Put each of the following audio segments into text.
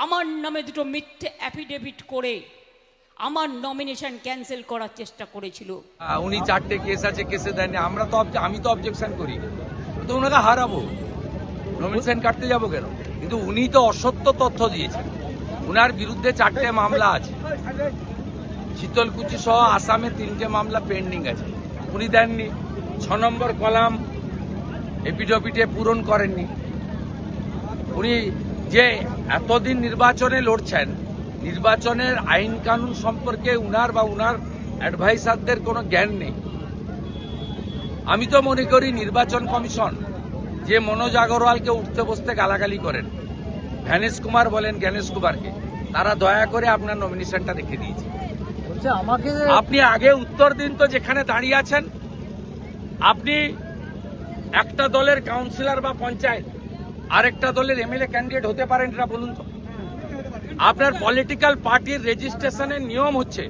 আমার নামে দুটো মিথ্যে অ্যাফিডেভিট করে আমার নমিনেশন ক্যান্সেল করার চেষ্টা করেছিল। উনি 4টে কেস আছে, কেসে দেয়নি। আমি তো অবজেকশন করি, তো ওনাকে হারাবো, নমিনেশন কাটতে যাবো কেন? কিন্তু উনি তো অসত্য তথ্য দিয়েছেন। উনার বিরুদ্ধে 4টে মামলা আছে, শীতলকুচি সহ আসামে 3টে মামলা পেন্ডিং আছে। উনি দেননি। 6 নম্বর কলাম এপিডভিটে পূরণ করেননি। উনি যে এতদিন নির্বাচনে লড়ছেন, নির্বাচনের আইন কানুন সম্পর্কে উনার বা উনার অ্যাডভাইসারদের কোনো জ্ঞান নেই। আমি তো মনে করি নির্বাচন কমিশন যে মনোজ আগরওয়ালকে উঠতে বসতে গালাগালি করেন, জ্ঞানেশ কুমার বলেন জ্ঞানেশ কুমারকে, তারা দয়া করে আপনার নমিনেশনটা রেখে দিয়েছে। আপনি আগে উত্তর দিন তো, যেখানে দাঁড়িয়ে আছেন। আপনি একটা দলের কাউন্সিলর বা পঞ্চায়েত আরেকটা দলের এমএলএ ক্যান্ডিডেট হতে পারেন, এটা বলুন তো। আপনার পলিটিক্যাল পার্টির রেজিস্ট্রেশনের নিয়ম হচ্ছে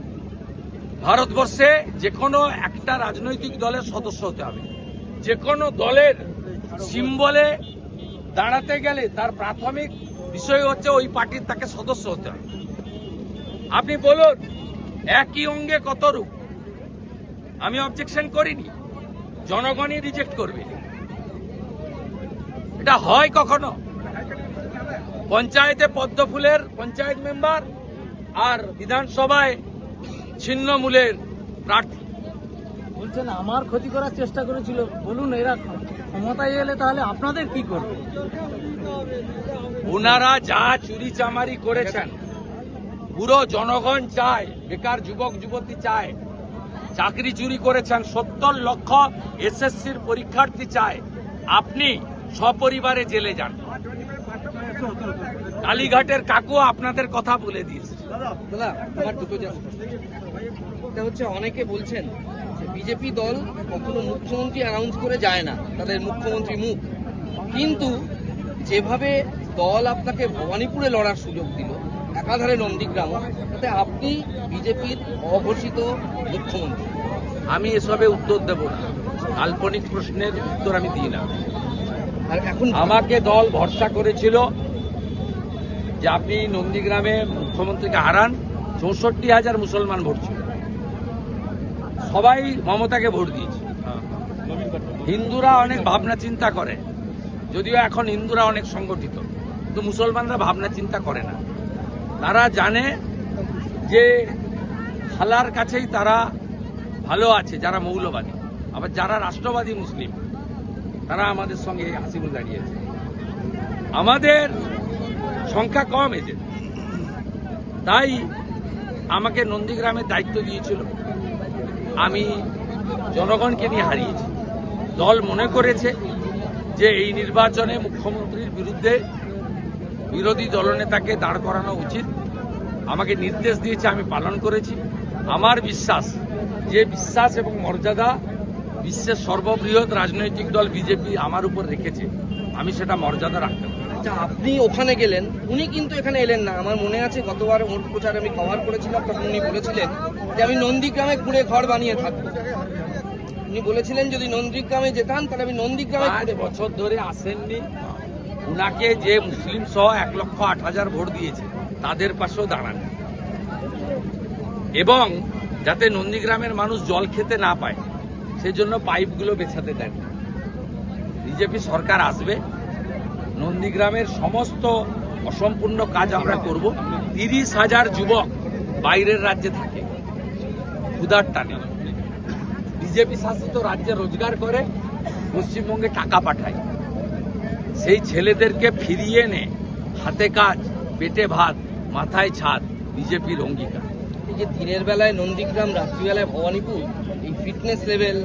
ভারতবর্ষে যে কোনো একটা রাজনৈতিক দলের সদস্য হতে হবে। যে কোনো দলের সিম্বলে দাঁড়াতে গেলে তার প্রাথমিক বিষয় হচ্ছে ওই পার্টির তাকে সদস্য হতে হবে। আপনি বলুন একই অঙ্গে কত রূপ? আমি অবজেকশন করিনি, জনগণই রিজেক্ট করবে। এটা হয় কখনো? পঞ্চায়েতে পদ্মফুলের পঞ্চায়েত মেম্বার আর বিধানসভায় ছিন্নমূলের প্রার্থী। বলছেন আমার ক্ষতি করার চেষ্টা করেছিল। বলুন এরা ক্ষমতায় এলে তাহলে আপনাদের কি করবে? ওনারা যা চুরি চামারি করেছেন, পুরো জনগণ চায়, বেকার যুবক যুবতী চায়, চাকরি চুরি করেছেন, 70 লক্ষ এসএসসির পরীক্ষার্থী চায় আপনি সপরিবারে জেলে যান। কালীঘাটের কাকু আপনাদের কথা বলে দিয়েছে। দাদা আমার দুটো জাস্ট এটা হচ্ছে, অনেকে বলছেন যে বিজেপি দল কখনো মুখ্যমন্ত্রী অ্যানাউন্স করে যায় না, তাদের মুখ্যমন্ত্রী মুখ। কিন্তু যেভাবে দল আপনাকে ভবানীপুরে লড়ার সুযোগ দিল, একাধারে নন্দীগ্রাম, তাতে আপনি বিজেপির অঘোষিত মুখ্যমন্ত্রী। আমি এসবে উত্তর দেব না, কাল্পনিক প্রশ্নের উত্তর আমি দিই না। আর এখন আমাকে দল ভরসা করেছিল যে আপনি নন্দীগ্রামে মুখ্যমন্ত্রীকে হারান। 64,000 মুসলমান ভোট ছিল, সবাই মমতাকে ভোট দিয়েছে। হিন্দুরা অনেক ভাবনা চিন্তা করে, যদিও এখন হিন্দুরা অনেক সংগঠিত, কিন্তু মুসলমানরা ভাবনা চিন্তা করে না। তারা জানে যে খালার কাছেই তারা ভালো আছে, যারা মৌলবাদী। আবার যারা রাষ্ট্রবাদী মুসলিম, তারা আমাদের সঙ্গে হাসিবুল দাঁড়িয়েছে। আমাদের সংখ্যা কম এদের, তাই আমাকে নন্দীগ্রামের দায়িত্ব দিয়েছিল। আমি জনগণকে নিয়ে হারিয়েছি। দল মনে করেছে যে এই নির্বাচনে মুখ্যমন্ত্রীর বিরুদ্ধে বিরোধী দলনেতাকে দাঁড় করানো উচিত। আমাকে নির্দেশ দিয়েছে, আমি পালন করেছি। আমার বিশ্বাস, যে বিশ্বাস এবং মর্যাদা বিশ্বের সর্ববৃহৎ রাজনৈতিক দল বিজেপি আমার উপর রেখেছে, আমি সেটা মর্যাদা রাখতে পারি। আচ্ছা, আপনি ওখানে গেলেন, উনি কিন্তু এখানে এলেন না। আমার মনে আছে গতবার ভোট প্রচার আমি কভার করেছিলাম, তখন উনি বলেছিলেন যে আমি নন্দীগ্রামে কুঁড়ে ঘর বানিয়ে থাকবো। উনি বলেছিলেন যদি নন্দীগ্রামে যেতাম তাহলে আমি নন্দীগ্রামে 5 বছর ধরে আসেননি। উনাকে যে মুসলিম সহ 1,08,000 ভোট দিয়েছে, তাদের পাশেও দাঁড়ান, এবং যাতে নন্দীগ্রামের মানুষ জল খেতে না পায় সেই জন্য পাইপগুলো বেছাতে দেন। বিজেপি সরকার আসবে, নন্দীগ্রামের সমস্ত অসম্পূর্ণ কাজ আমরা করব। 30,000 যুবক বাইরের রাজ্যে থাকে, ক্ষুধার টানে, বিজেপি শাসিত রাজ্যে রোজগার করে, পশ্চিমবঙ্গে টাকা পাঠায়। সেই ছেলেদেরকে ফিরিয়ে এনে হাতে কাজ, পেটে ভাত, মাথায় ছাদ বিজেপির অঙ্গীকার। এই যে দিনের বেলায় নন্দীগ্রাম, রাত্রিবেলায় ভবানীপুর, এই ফিটনেস লেভেল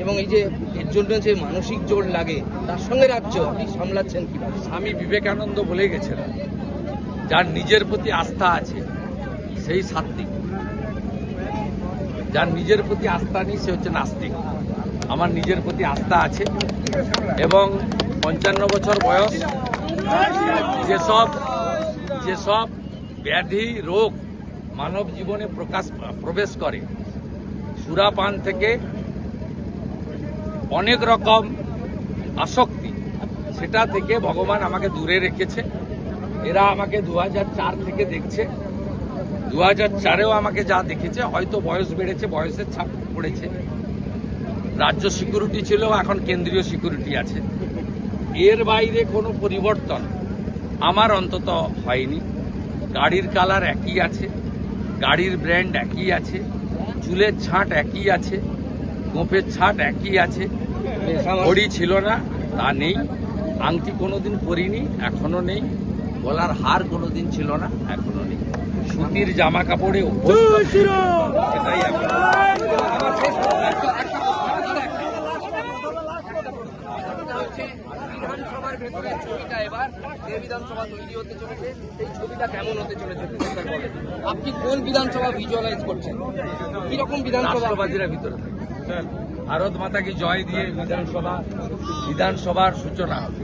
এবং এই যে এর জন্য যে মানসিক জোর লাগে, তার সঙ্গে রাজ্য আপনি সামলাচ্ছেন কিভাবে? স্বামী বিবেকানন্দ বলে গেছিলেন, যার নিজের প্রতি আস্থা আছে সেই সাত্বিক, যার নিজের প্রতি আস্থা নেই সে হচ্ছে নাস্তিক। আমার নিজের প্রতি আস্থা আছে, এবং 55 বছর বয়স, যেসব ব্যাধি রোগ মানব জীবনে প্রবেশ করে, সুরাপান থেকে অনেক রকম আসক্তি, সেটা থেকে ভগবান আমাকে দূরে রেখেছে। এরা আমাকে 2004 থেকে দেখছে, 2004-এও আমাকে যা দেখেছে, হয়তো বয়স বেড়েছে, বয়সের ছাপ পড়েছে। রাজ্য সিকিউরিটি ছিল, এখন কেন্দ্রীয় সিকিউরিটি আছে। এর বাইরে কোনো পরিবর্তন আমার অন্তত হয়নি। গাড়ির কালার একই আছে, গাড়ির ব্র্যান্ড একই আছে, চুলের ছাঁট একই আছে, গোঁফের ছাঁট একই আছে। ঘড়ি ছিল না তা নেই, আংটি কোনোদিন পরিনি এখনো নেই, গলার হার কোনোদিন ছিল না এখনো নেই, সুতির জামা কাপড়ে অভ্যস্ত, সেটাই এখন। বিধানসভার ভেতরের ছবিটা এবার যে বিধানসভা তৈরি হতে চলেছে, এই ছবিটা কেমন হতে চলেছে স্যার বলেন। আপনি কোন বিধানসভা ভিজুয়ালাইজ করছেন, কিরকম বিধানসভা? রাষ্ট্রবাদীরা ভিতরে থাকে, ভারত মাতা কি জয় দিয়ে বিধানসভার সূচনা হবে।